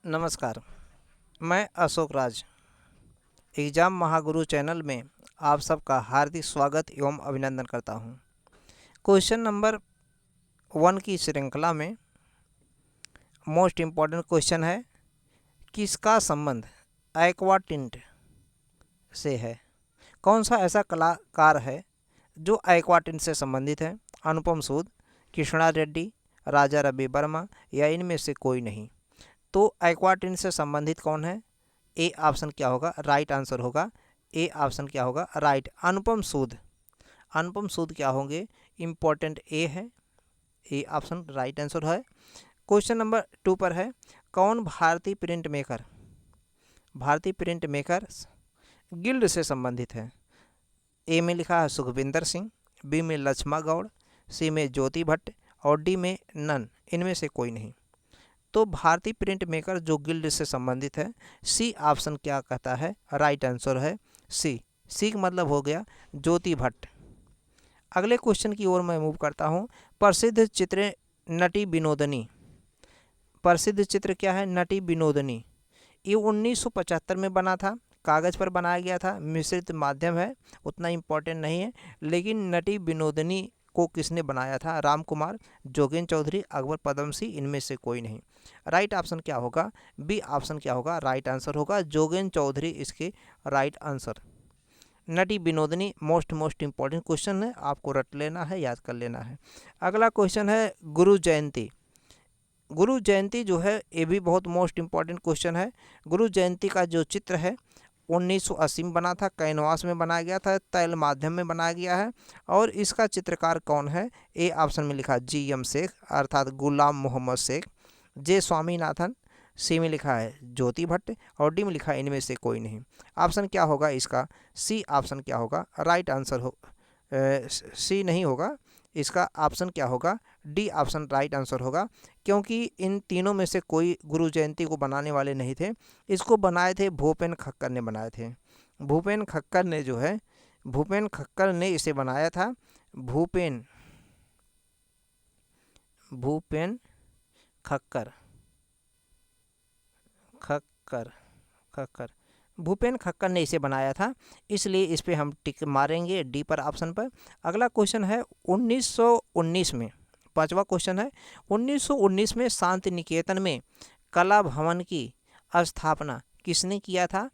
नमस्कार। मैं Ashok Raj exam Mahaguru channel में आप सबका हार्दिक स्वागत एवं अभिनंदन करता हूं। क्वेश्चन नंबर 1 की श्रृंखला में मोस्ट इम्पॉर्टेंट क्वेश्चन है, किसका संबंध एक्वाटिंट से है। कौन सा ऐसा कलाकार है जो एक्वाटिंट से संबंधित है? अनुपम सूद, कृष्णा रेड्डी, राजा रवि वर्मा या इनमें से कोई नहीं। तो एक्वाटिंट से संबंधित कौन है? ए ऑप्शन क्या होगा? राइट आंसर होगा ए ऑप्शन क्या होगा? राइट, अनुपम सूद। अनुपम सूद क्या होंगे? इम्पोर्टेंट ए है, ए ऑप्शन राइट आंसर है। क्वेश्चन नंबर 2 पर है, कौन भारतीय प्रिंट मेकर गिल्ड से संबंधित है? ए में लिखा है सुखविंदर सिंह, बी में लक्ष्मा गौड़, सी में ज्योति भट्ट और डी में नन, इनमें से कोई नहीं। तो भारतीय प्रिंट मेकर जो गिल्ड से संबंधित है, सी ऑप्शन क्या कहता है? राइट आंसर है सी। सी का मतलब हो गया ज्योति भट्ट। अगले क्वेश्चन की ओर मैं मूव करता हूँ। प्रसिद्ध चित्र नटी विनोदनी। प्रसिद्ध चित्र क्या है? नटी विनोदनी। ये 1975 में बना था, कागज़ पर बनाया गया था, मिश्रित माध्यम है, उतना इम्पोर्टेंट नहीं है। लेकिन नटी विनोदनी को किसने बनाया था? राम कुमार, जोगेन चौधरी, अकबर पदमसी, इनमें से कोई नहीं। राइट ऑप्शन क्या होगा? बी ऑप्शन क्या होगा? राइट आंसर होगा जोगेन चौधरी, इसके राइट आंसर। नटी विनोदनी मोस्ट इम्पॉर्टेंट क्वेश्चन है, आपको रट लेना है, याद कर लेना है। अगला क्वेश्चन है गुरु जयंती। गुरु जयंती जो है ये भी बहुत मोस्ट इम्पॉर्टेंट क्वेश्चन है। गुरु जयंती का जो चित्र है 1980 में बना था, कैनवास में बनाया गया था, तैल माध्यम में बनाया गया है। और इसका चित्रकार कौन है? ए ऑप्शन में लिखा GM शेख अर्थात गुलाम मोहम्मद शेख, जे स्वामीनाथन, सी में लिखा है ज्योति भट्ट और डी में लिखा है इनमें से कोई नहीं। ऑप्शन क्या होगा इसका? सी ऑप्शन क्या होगा? राइट आंसर हो सी नहीं होगा, इसका ऑप्शन क्या होगा? डी ऑप्शन राइट आंसर होगा, क्योंकि इन तीनों में से कोई गुरु जयंती को बनाने वाले नहीं थे। इसको बनाए थे भूपेन खक्कर ने बनाए थे। भूपेन खक्कर ने जो है, भूपेन खक्कर ने इसे बनाया था। भूपेन खक्कर खक्कर खक्कर भूपेन खक्कर ने इसे बनाया था, इसलिए इस पे हम टिक मारेंगे डी पर, ऑप्शन पर। अगला क्वेश्चन है 1919 में, 5वां क्वेश्चन है, 1919 में शांति निकेतन में कला भवन की स्थापना किसने किया था?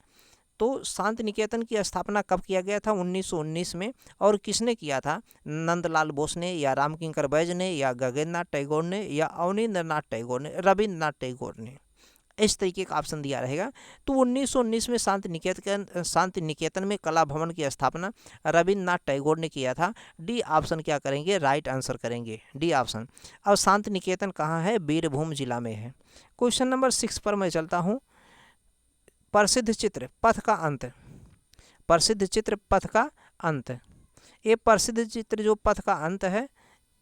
तो शांति निकेतन की स्थापना कब किया गया था? 1919 में। और किसने किया था? नंदलाल बोस ने या रामकिंकर बैज ने या गगनेंद्रनाथ टैगोर ने या अवनींद्रनाथ टैगोर ने, रविंद्रनाथ टैगोर ने? इस तरीके का ऑप्शन दिया रहेगा। तो 1919 में शांति निकेतन में कला भवन की स्थापना रविंद्रनाथ टैगोर ने किया था। डी ऑप्शन क्या करेंगे? राइट आंसर करेंगे, डी ऑप्शन। अब शांति निकेतन कहाँ है? बीरभूम जिला में है। क्वेश्चन नंबर 6 पर मैं चलता हूँ। प्रसिद्ध चित्र पथ का अंत। प्रसिद्ध चित्र पथ का अंत, ये प्रसिद्ध चित्र जो पथ का अंत है,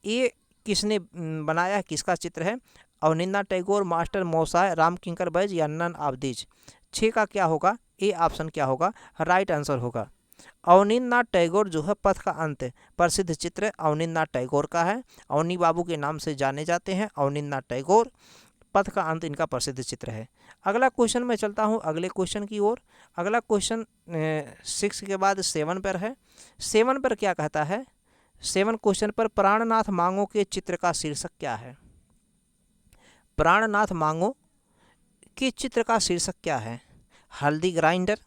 ये किसने बनाया है? किसका चित्र है? अवनींद्रनाथ टैगोर, मास्टर मौसाय, रामकिंकर बैज या नन ऑफ दीज? 6 का क्या होगा? ए ऑप्शन क्या होगा? राइट आंसर होगा अवनींद्रनाथ टैगोर। जो है पथ का अंत प्रसिद्ध चित्र अवनींद्रनाथ टैगोर का है। अवनी बाबू के नाम से जाने जाते हैं अवनींद्रनाथ टैगोर। पथ का अंत इनका प्रसिद्ध चित्र है। अगला क्वेश्चन में चलता हूँ अगले क्वेश्चन की ओर। अगला क्वेश्चन 6 के बाद 7 पर है। 7 पर क्या कहता है? 7 क्वेश्चन पर प्राणनाथ मांगो के चित्र का शीर्षक क्या है? प्राणनाथ मांगो के चित्र का शीर्षक क्या है? हल्दी ग्राइंडर,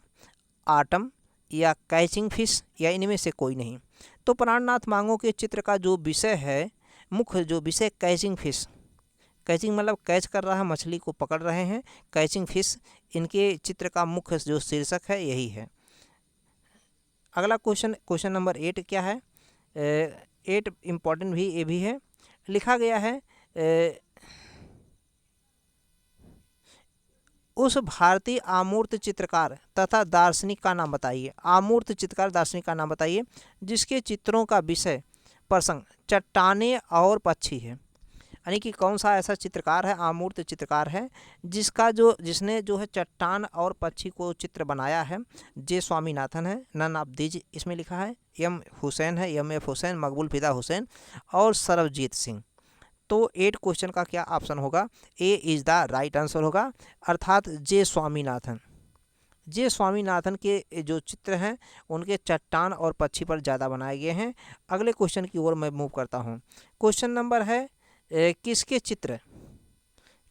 आटम या कैचिंग फिश या इनमें से कोई नहीं। तो प्राणनाथ मांगो के चित्र का जो विषय है, मुख्य जो विषय, कैचिंग फिश। कैचिंग मतलब कैच कर रहा है, मछली को पकड़ रहे हैं, कैचिंग फिश, इनके चित्र का मुख्य जो शीर्षक है यही है। अगला क्वेश्चन नंबर 8 क्या है? 8 इम्पॉर्टेंट भी ये भी है। लिखा गया है उस भारतीय आमूर्त चित्रकार तथा दार्शनिक का नाम बताइए। आमूर्त चित्रकार दार्शनिक का नाम बताइए जिसके चित्रों का विषय प्रसंग चट्टानें और पक्षी है। यानी कि कौन सा ऐसा चित्रकार है, आमूर्त चित्रकार है, जिसने जो है चट्टान और पक्षी को चित्र बनाया है? जे स्वामीनाथन है, नन ऑफ दीज इसमें लिखा है, एम हुसैन है, MF हुसैन, मकबूल फिदा हुसैन और सरबजीत सिंह। तो 8 क्वेश्चन का क्या ऑप्शन होगा? ए इज द राइट आंसर होगा, अर्थात जे स्वामीनाथन। जे स्वामीनाथन के जो चित्र हैं उनके चट्टान और पक्षी पर ज़्यादा बनाए गए हैं। अगले क्वेश्चन की ओर मैं मूव करता हूँ। क्वेश्चन नंबर है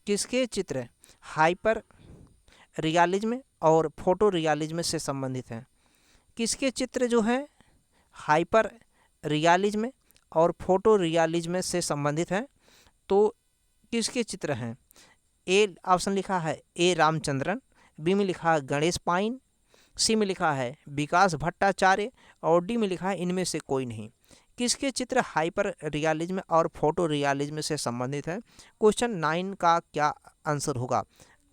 किसके चित्र हाइपर रियलिज्म और फोटो रियलिज्म से संबंधित हैं? किसके चित्र जो हैं हाइपर रियलिज्म और फोटो रियलिज्म से संबंधित हैं? तो किसके चित्र हैं? ए ऑप्शन लिखा है ए रामचंद्रन, बी में लिखा है गणेश पाइन, सी में लिखा है विकास भट्टाचार्य और डी में लिखा है इनमें से कोई नहीं। किसके चित्र हाइपर रियलिज्म और फोटो रियलिज्म से संबंधित है? क्वेश्चन 9 का क्या आंसर होगा?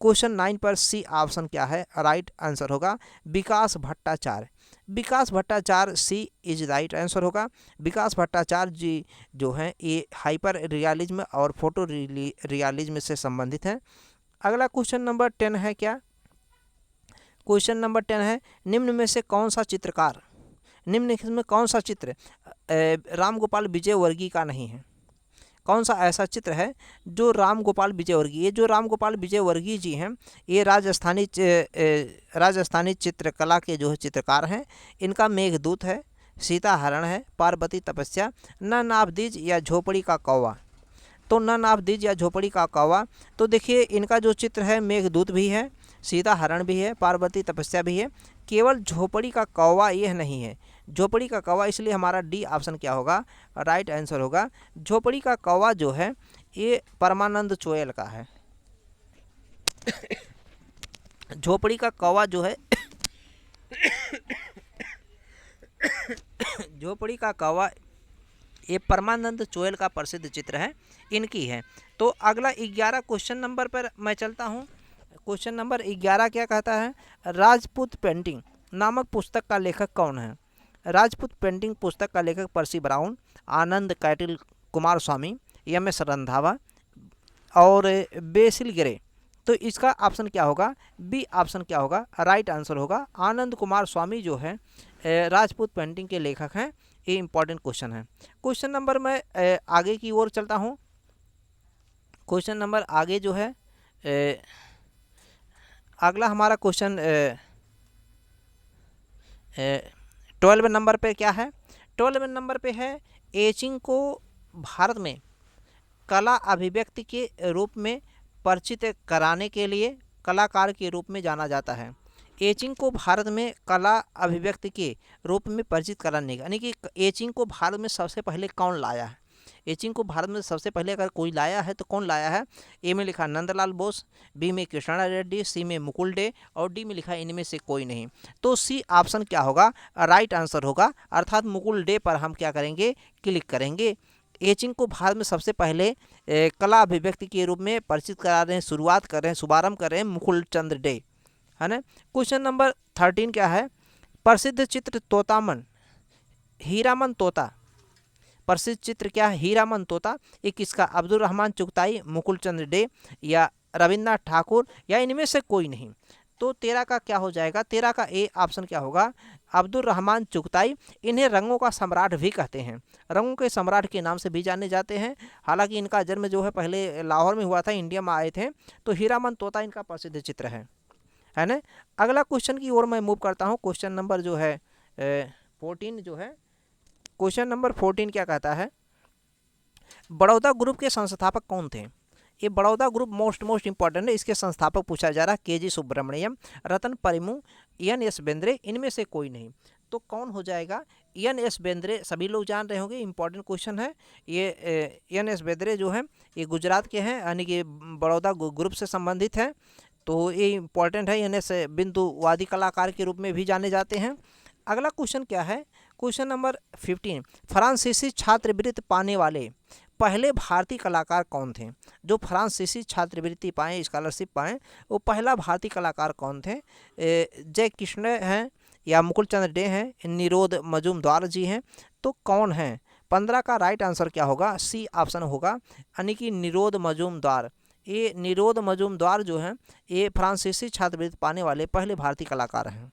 क्वेश्चन 9 पर सी ऑप्शन क्या है? राइट आंसर होगा विकास भट्टाचार्य। विकास भट्टाचार्य सी इज राइट आंसर होगा। विकास भट्टाचार्य जी जो हैं ये हाइपर रियलिज्म और फोटो रियलिज्म से संबंधित हैं। अगला क्वेश्चन नंबर 10 है क्या? क्वेश्चन नंबर 10 है निम्न में से कौन सा चित्र राम गोपाल विजयवर्गीय का नहीं है? कौन सा ऐसा चित्र है जो राम गोपाल विजयवर्गीय? ये जो राम गोपाल विजयवर्गीय जी हैं ये राजस्थानी चित्रकला के जो चित्रकार हैं। इनका मेघदूत है, सीता हरण है, पार्वती तपस्या, नन ऑफ दीज या झोपड़ी का कौवा। तो नन ऑफ दीज या झोपड़ी का कौवा। तो देखिए इनका जो चित्र है मेघदूत भी है, सीता हरण भी है, पार्वती तपस्या भी है, केवल झोपड़ी का कौवा यह नहीं है। झोपड़ी का कौवा, इसलिए हमारा डी ऑप्शन क्या होगा? राइट आंसर होगा। झोपड़ी का कौवा जो है ये परमानंद चोयल का है। झोपड़ी का कौवा जो है झोपड़ी का कौवा ये परमानंद चोयल का प्रसिद्ध चित्र है, इनकी है। तो अगला 11 क्वेश्चन नंबर पर मैं चलता हूँ। क्वेश्चन नंबर 11 क्या कहता है? राजपूत पेंटिंग नामक पुस्तक का लेखक कौन है? राजपूत पेंटिंग पुस्तक का लेखक पर्सी ब्राउन, आनंद कैटिल कुमार स्वामी, एम.एस. रंधावा और बेसिल ग्रे। तो इसका ऑप्शन क्या होगा? बी ऑप्शन क्या होगा? राइट आंसर होगा आनंद कुमार स्वामी जो है राजपूत पेंटिंग के लेखक हैं। ये इंपॉर्टेंट क्वेश्चन है। क्वेश्चन नंबर मैं आगे की ओर चलता हूँ। क्वेश्चन नंबर आगे जो है अगला हमारा क्वेश्चन 12 नंबर पे क्या है? 12 नंबर पे है एचिंग को भारत में कला अभिव्यक्ति के रूप में परिचित कराने के लिए कलाकार के रूप में जाना जाता है। एचिंग को भारत में कला अभिव्यक्ति के रूप में परिचित कराने का, यानी कि एचिंग को भारत में सबसे पहले कौन लाया है? एचिंग को भारत में सबसे पहले अगर कोई लाया है तो कौन लाया है? ए में लिखा नंदलाल बोस, बी में कृष्णा रेड्डी, सी में मुकुल डे और डी में लिखा इनमें से कोई नहीं। तो सी ऑप्शन क्या होगा? राइट आंसर होगा, अर्थात मुकुल डे पर हम क्या करेंगे? क्लिक करेंगे। एचिंग को भारत में सबसे पहले कला अभिव्यक्ति के रूप में परिचित करा रहे हैं, शुरुआत कर रहे हैं, शुभारंभ कर रहे हैं मुकुल चंद्र डे, है ना। क्वेश्चन नंबर 13 क्या है? प्रसिद्ध चित्र तोतामन हीरामन तोता, प्रसिद्ध चित्र क्या है? हीरामन तोता। ये किसका? अब्दुल रहमान चुगताई, मुकुल चंद्र डे या रविन्द्रनाथ ठाकुर या इनमें से कोई नहीं। तो 13 का क्या हो जाएगा? 13 का ए ऑप्शन क्या होगा? अब्दुल रहमान चुगताई। इन्हें रंगों का सम्राट भी कहते हैं, रंगों के सम्राट के नाम से भी जाने जाते हैं। हालांकि इनका जन्म जो है पहले लाहौर में हुआ था, इंडिया में आए थे। तो हीरामन तोता इनका प्रसिद्ध चित्र है ना। अगला क्वेश्चन की ओर मैं मूव करता हूँ। क्वेश्चन नंबर जो है 14 जो है, क्वेश्चन नंबर 14 क्या कहता है? बड़ौदा ग्रुप के संस्थापक कौन थे? ये बड़ौदा ग्रुप मोस्ट इंपॉर्टेंट है। इसके संस्थापक पूछा जा रहा है के जी सुब्रमण्यम, रतन परिमू, एन.एस. बेंद्रे, इनमें से कोई नहीं। तो कौन हो जाएगा? एन.एस. बेंद्रे सभी लोग जान रहे होंगे, इंपॉर्टेंट क्वेश्चन है ये। एन.एस. बेंद्रे जो है ये गुजरात के हैं, यानी कि बड़ौदा ग्रुप से संबंधित है। तो ये इंपॉर्टेंट है। एन.एस. बिंदुवादी कलाकार के रूप में भी जाने जाते हैं। अगला क्वेश्चन क्या है? क्वेश्चन नंबर 15 फ्रांसीसी छात्रवृत्ति पाने वाले पहले भारतीय कलाकार कौन थे? जो फ्रांसीसी छात्रवृत्ति पाए, स्कॉलरशिप पाए, वो पहला भारतीय कलाकार कौन थे? जय कृष्ण हैं या मुकुल चंद्र डे हैं, निरोध मजूमदार जी हैं? तो कौन है? 15 का राइट आंसर क्या होगा? सी ऑप्शन होगा, यानी कि निरोध मजूमदार। ये निरोध मजूमदार जो हैं ये फ्रांसीसी छात्रवृत्ति पाने वाले पहले भारतीय कलाकार हैं।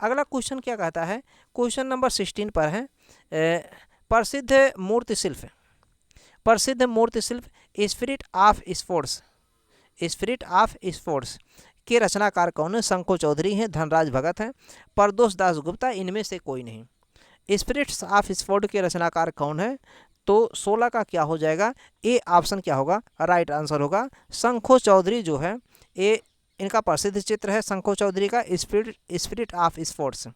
अगला क्वेश्चन क्या कहता है? क्वेश्चन नंबर 16 पर है प्रसिद्ध मूर्ति शिल्प spirit of sports, spirit of sports के रचनाकार कौन है? शंको चौधरी हैं, धनराज भगत हैं, परदोष दास गुप्ता, इनमें से कोई नहीं। स्पिरिट्स ऑफ स्पोर्ट के रचनाकार कौन है? तो 16 का क्या हो जाएगा? ए ऑप्शन क्या होगा? राइट आंसर होगा शंको चौधरी जो है, ये इनका प्रसिद्ध चित्र है शंको चौधरी का स्पिरिट ऑफ स्पोर्ट्स।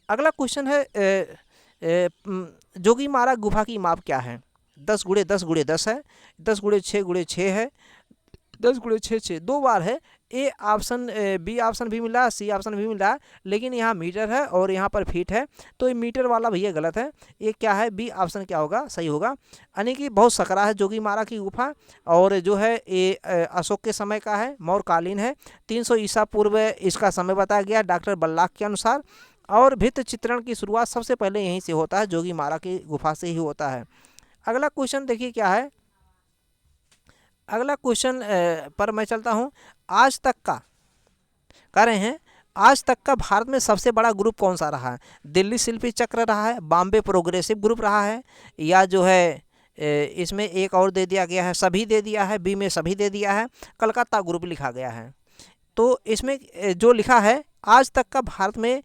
अगला क्वेश्चन है जोगीमारा गुफा की माप क्या है? 10 गुणे 10 गुणे 10 है, 10 गुणे 6 गुणे 6 है, 10 गुणे 6 6 दो बार है। ए ऑप्शन बी ऑप्शन भी मिला, सी ऑप्शन भी मिला, लेकिन यहाँ मीटर है और यहाँ पर फीट है, तो ये मीटर वाला भैया गलत है। ये क्या है? बी ऑप्शन क्या होगा? सही होगा। यानी कि बहुत सकरा है जोगीमारा की गुफा, और जो है ये अशोक के समय का है, मौर्यकालीन है, 300 ईसा पूर्व इसका समय बताया गया डॉक्टर बल्लाक के अनुसार। और भित्त चित्रण की शुरुआत सबसे पहले यहीं से होता है, जोगीमारा की गुफा से ही होता है। अगला क्वेश्चन देखिए क्या है। अगला क्वेश्चन पर मैं चलता हूँ। आज तक का कह रहे हैं, आज तक का भारत में सबसे बड़ा ग्रुप कौन सा रहा है? दिल्ली शिल्पी चक्र रहा है, बॉम्बे प्रोग्रेसिव ग्रुप रहा है, या जो है इसमें एक और दे दिया गया है, सभी दे दिया है, बी में सभी दे दिया है, कलकत्ता ग्रुप लिखा गया है। तो इसमें जो लिखा है आज तक का भारत में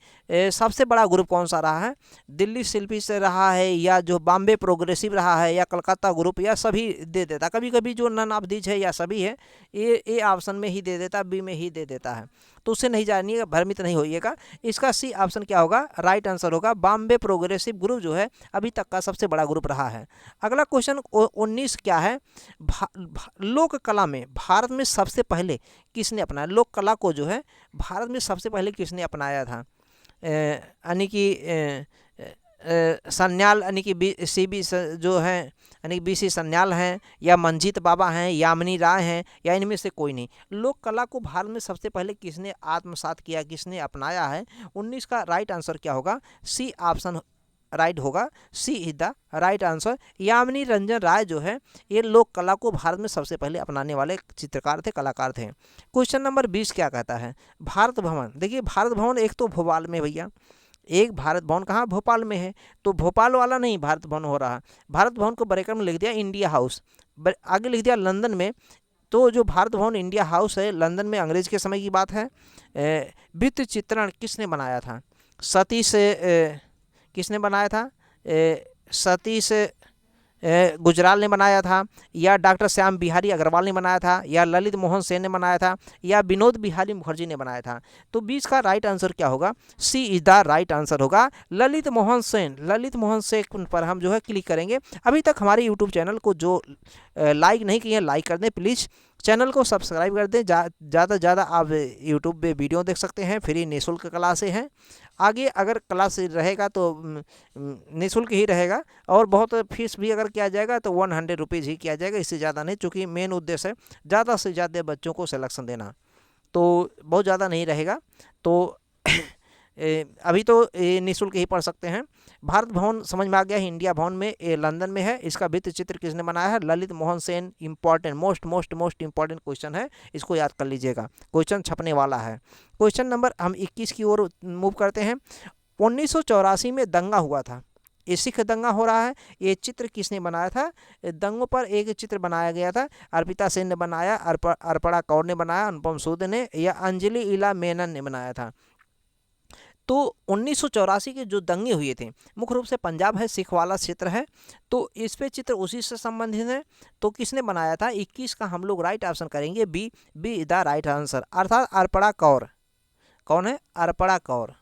सबसे बड़ा ग्रुप कौन सा रहा है? दिल्ली शिल्पी से रहा है, या जो बॉम्बे प्रोग्रेसिव रहा है, या कलकत्ता ग्रुप, या सभी दे देता। कभी कभी जो नन ऑफ दीज है या सभी है, ये ऑप्शन में ही दे देता, बी में ही दे देता है, तो उससे नहीं जानिएगा, भ्रमित नहीं होइएगा। इसका सी ऑप्शन क्या होगा? राइट आंसर होगा बॉम्बे प्रोग्रेसिव ग्रुप जो है अभी तक का सबसे बड़ा ग्रुप रहा है। अगला क्वेश्चन 19 क्या है? लोक कला में भारत में सबसे पहले किसने अपनाया? लोक कला को जो है भारत में सबसे पहले किसने अपनाया था? यानी कि सन्याल, यानी कि जो है, यानी बीसी सन्याल हैं, या मंजीत बाबा हैं, यामिनी राय हैं, या इनमें से कोई नहीं। लोक कला को भारत में सबसे पहले किसने आत्मसात किया, किसने अपनाया है? 19 का राइट आंसर क्या होगा? सी ऑप्शन राइट होगा, C is the right answer. Yamini Ranjan Rai जो है ये लोक कला को भारत में सबसे पहले अपनाने वाले चित्रकार थे, कलाकार थे। क्वेश्चन नंबर 20 क्या कहता है? भारत भवन। देखिए भारत भवन एक तो भोपाल में भैया, एक भारत भवन कहाँ? भोपाल में है, तो भोपाल वाला नहीं भारत भवन हो रहा। भारत भवन को ब्रैकेट में लिख दिया इंडिया हाउस, आगे लिख दिया लंदन में। तो जो भारत भवन इंडिया हाउस है लंदन में, अंग्रेज के समय की बात है। भित्त चित्रण किसने बनाया था? सतीश किसने बनाया था? सतीश गुजराल ने बनाया था, या डॉक्टर श्याम बिहारी अग्रवाल ने बनाया था, या ललित मोहन सेन ने बनाया था, या विनोद बिहारी मुखर्जी ने बनाया था? तो 20 का राइट आंसर क्या होगा? C is the right answer होगा ललित मोहन सेन। ललित मोहन सेन पर हम जो है क्लिक करेंगे। अभी तक हमारे यूट्यूब चैनल को जो लाइक नहीं किए लाइक कर दें प्लीज़, चैनल को सब्सक्राइब कर दें। ज़्यादा से ज़्यादा आप यूट्यूब पे वीडियो देख सकते हैं, फ्री निःशुल्क क्लासें हैं। आगे अगर क्लास रहेगा तो निःशुल्क ही रहेगा, और बहुत फीस भी अगर किया जाएगा तो 100 रुपीज़ ही किया जाएगा, इससे ज़्यादा नहीं, चूँकि मेन उद्देश्य है ज़्यादा से ज़्यादा बच्चों को सिलेक्शन देना, तो बहुत ज़्यादा नहीं रहेगा। तो अभी तो निःशुल्क ही पढ़ सकते हैं। भारत भवन समझ में आ गया है, इंडिया भवन में, लंदन में है। इसका भित्ति चित्र किसने बनाया है? Lalit Mohan Sen. Important, most important question है, इसको याद कर लीजिएगा, क्वेश्चन छपने वाला है। क्वेश्चन नंबर हम 21 की ओर मूव करते हैं। 1984 में दंगा हुआ था, ये सिख दंगा हो रहा है, ये चित्र किसने बनाया था? दंगों पर एक चित्र बनाया गया था, अर्पिता सेन ने बनाया, अर्पणा कौर ने बनाया, अनुपम सूद ने, या अंजलि इला मेनन ने बनाया था। तो 1984 के जो दंगे हुए थे मुख्य रूप से पंजाब है, सिख वाला क्षेत्र है, तो इस पे चित्र उसी से संबंधित है। तो किसने बनाया था? 21 का हम लोग राइट ऑप्शन करेंगे, बी द राइट आंसर, अर्थात अर्पणा कौर। कौन है? अर्पणा कौर।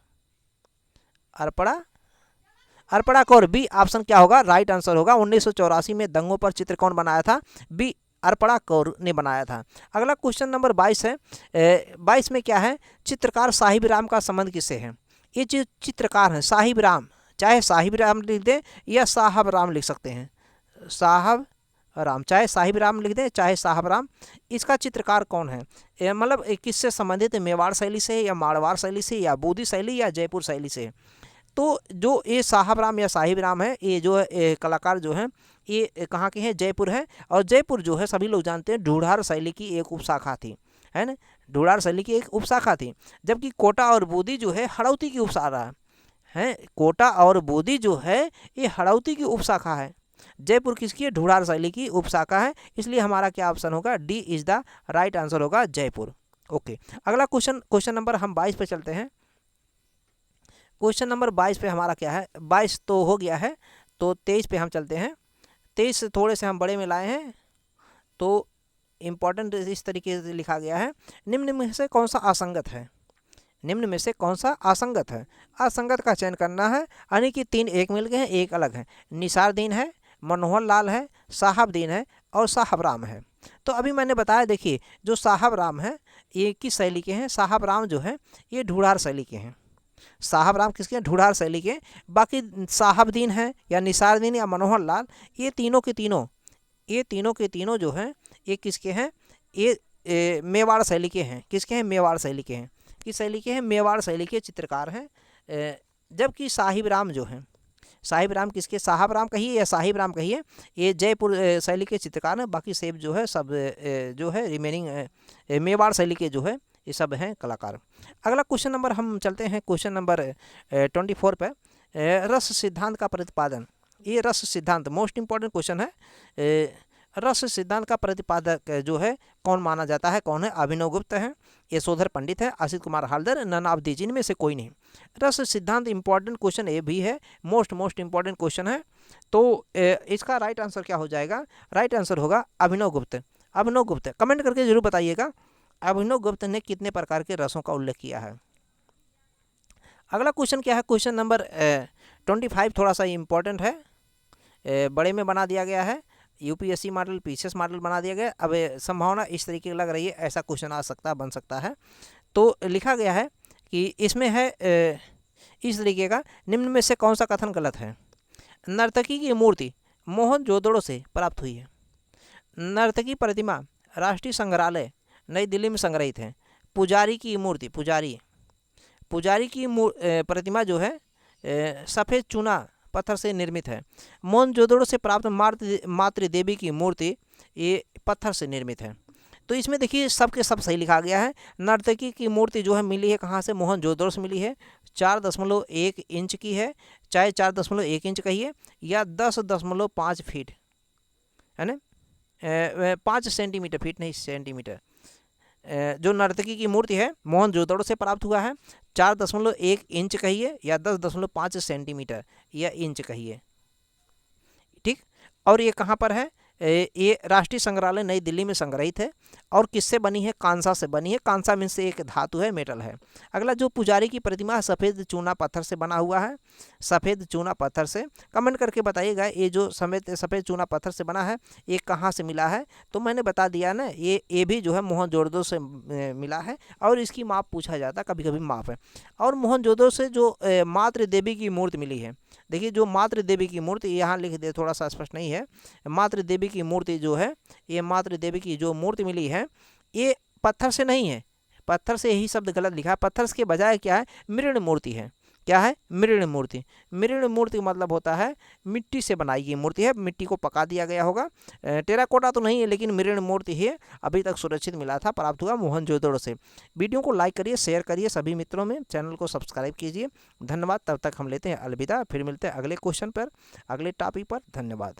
अर्पणा कौर, बी ऑप्शन क्या होगा? राइट आंसर होगा। 1984 में दंगों पर चित्र कौन बनाया था? बी अर्पणा कौर ने बनाया था। अगला क्वेश्चन नंबर 22 है। 22 में क्या है? चित्रकार साहिब राम का संबंध किससे है? ये जो चित्रकार हैं साहिब राम, चाहे साहिब राम लिख दें या साहब राम लिख सकते हैं, साहब राम, चाहे साहिब राम लिख दें चाहे साहब राम। इसका चित्रकार कौन है? मतलब किससे संबंधित है? मेवाड़ शैली से, या मारवाड़ शैली से, या बूदी शैली, या जयपुर शैली से? तो जो ये साहब राम या साहिब राम है, ये जो कलाकार जो हैं ये कहाँ के हैं? जयपुर है। और जयपुर जो है सभी लोग जानते हैं ढूढ़ार शैली की एक उपशाखा थी, है ना, ढूढ़ार शैली की एक उपशाखा थी। जबकि कोटा और बूदी जो है हड़ौती की उपशाखा है। कोटा और बूदी जो है ये हड़ौती की उपशाखा है। जयपुर किसकी है? ढूढ़ार शैली की उपशाखा है, इसलिए हमारा क्या ऑप्शन होगा? D is the right answer होगा, जयपुर। ओके, अगला क्वेश्चन नंबर हम 22 पे चलते हैं। क्वेश्चन नंबर 22 पे हमारा क्या है? 22 तो हो गया है, तो 23 पे हम चलते हैं। 23 थोड़े से हम बड़े में लाए हैं, तो इम्पॉर्टेंट इस तरीके से लिखा गया है, निम्न में से कौन सा असंगत है? निम्न में से कौन सा असंगत है? असंगत का चयन करना है, यानी कि 3 एक मिल गए हैं, एक अलग है। निसारदीन है, मनोहर लाल है, साहबदीन है और साहब राम है। तो अभी मैंने बताया, देखिए जो साहब राम है ये किस शैली के हैं? साहब राम जो है ये ढूढ़ार शैली के हैं। साहब राम किसके हैं? ढूढ़ार शैली के। बाकी साहबदीन है या निसारदीन या मनोहर लाल, ये तीनों के तीनों जो हैं ये किसके हैं? ये मेवाड़ शैली के हैं। किसके हैं? मेवाड़ शैली के हैं। किस शैली के हैं? मेवाड़ शैली के चित्रकार हैं। जबकि साहिब राम जो हैं, साहिब राम किसके? साहब राम कहिए या साहिब राम कहिए, ये जयपुर शैली के चित्रकार हैं। बाकी सेब जो है सब जो है रिमेनिंग मेवाड़ शैली के जो है ये सब हैं कलाकार। अगला क्वेश्चन नंबर हम चलते हैं, क्वेश्चन नंबर 24 पे। रस सिद्धांत का प्रतिपादन, ये रस सिद्धांत मोस्ट इंपॉर्टेंट क्वेश्चन है। रस सिद्धांत का प्रतिपादक जो है कौन माना जाता है? कौन है? अभिनव गुप्त है, यशोधर पंडित है, Asit Kumar Haldar, none of these, इनमें से कोई नहीं। रस सिद्धांत इंपॉर्टेंट क्वेश्चन ये भी है, मोस्ट इंपॉर्टेंट क्वेश्चन है। तो इसका राइट आंसर क्या हो जाएगा? राइट आंसर होगा अभिनव गुप्त। अभिनव गुप्त, कमेंट करके जरूर बताइएगा अभिनव गुप्त ने कितने प्रकार के रसों का उल्लेख किया है। अगला क्वेश्चन क्या है? क्वेश्चन नंबर 25 थोड़ा सा इम्पोर्टेंट है, बड़े में बना दिया गया है, यूपीएससी मॉडल पीसीएस मॉडल बना दिया गया। अब संभावना इस तरीके की लग रही है ऐसा क्वेश्चन आ सकता, बन सकता है। तो लिखा गया है कि इसमें है इस तरीके का, निम्न में से कौन सा कथन गलत है? नर्तकी की मूर्ति मोहनजोदड़ो से प्राप्त हुई है। नर्तकी प्रतिमा राष्ट्रीय संग्रहालय नई दिल्ली में संग्रहित है। पुजारी की मूर्ति, पुजारी की प्रतिमा जो है सफ़ेद चूना पत्थर से निर्मित है। मोहनजोदड़ो से प्राप्त मातृ देवी की मूर्ति ये पत्थर से निर्मित है। तो इसमें देखिए सब के सब सही लिखा गया है। नर्तकी की मूर्ति जो है मिली है कहाँ से? मोहनजोदड़ो से मिली है। 4.1 इंच की है, चाहे 4.1 इंच कहिए या 10.5 फीट, है ना, 5 सेंटीमीटर, फीट नहीं सेंटीमीटर। जो नर्तकी की मूर्ति है मोहनजोदड़ो से प्राप्त हुआ है। 4.1 इंच कहिए या 10.5 सेंटीमीटर या इंच कहिए, ठीक। और ये कहाँ पर है? ये राष्ट्रीय संग्रहालय नई दिल्ली में संग्रहित है। और किससे बनी है? कांसा से बनी है। कांसा मीन्स एक धातु है, मेटल है। अगला जो पुजारी की प्रतिमा है सफ़ेद चूना पत्थर से बना हुआ है, सफ़ेद चूना पत्थर से। कमेंट करके बताइएगा ये जो सफ़ेद चूना पत्थर से बना है ये कहाँ से मिला है? तो मैंने बता दिया ना, ये भी जो है मोहनजोदड़ो से मिला है और इसकी माप पूछा जाता, कभी कभी माप है। और मोहनजोदड़ो से जो मातृ देवी की मूर्ति मिली है, देखिए जो मातृ देवी की मूर्ति यहाँ लिख दे, थोड़ा सा स्पष्ट नहीं है। मातृ देवी की मूर्ति जो है, ये मातृ देवी की जो मूर्ति मिली है ये पत्थर से नहीं है। पत्थर से यही शब्द गलत लिखा है। पत्थर के बजाय क्या है? मृण मूर्ति है। क्या है? मृण मूर्ति। मृण मूर्ति मतलब होता है मिट्टी से बनाई गई मूर्ति है, मिट्टी को पका दिया गया होगा। टेराकोटा तो नहीं है लेकिन मृण मूर्ति है, अभी तक सुरक्षित मिला था, प्राप्त हुआ मोहनजोदड़ो से। वीडियो को लाइक करिए, शेयर करिए सभी मित्रों में, चैनल को सब्सक्राइब कीजिए। धन्यवाद। तब तक हम लेते हैं अलविदा, फिर मिलते हैं अगले क्वेश्चन पर, अगले टॉपिक पर। धन्यवाद।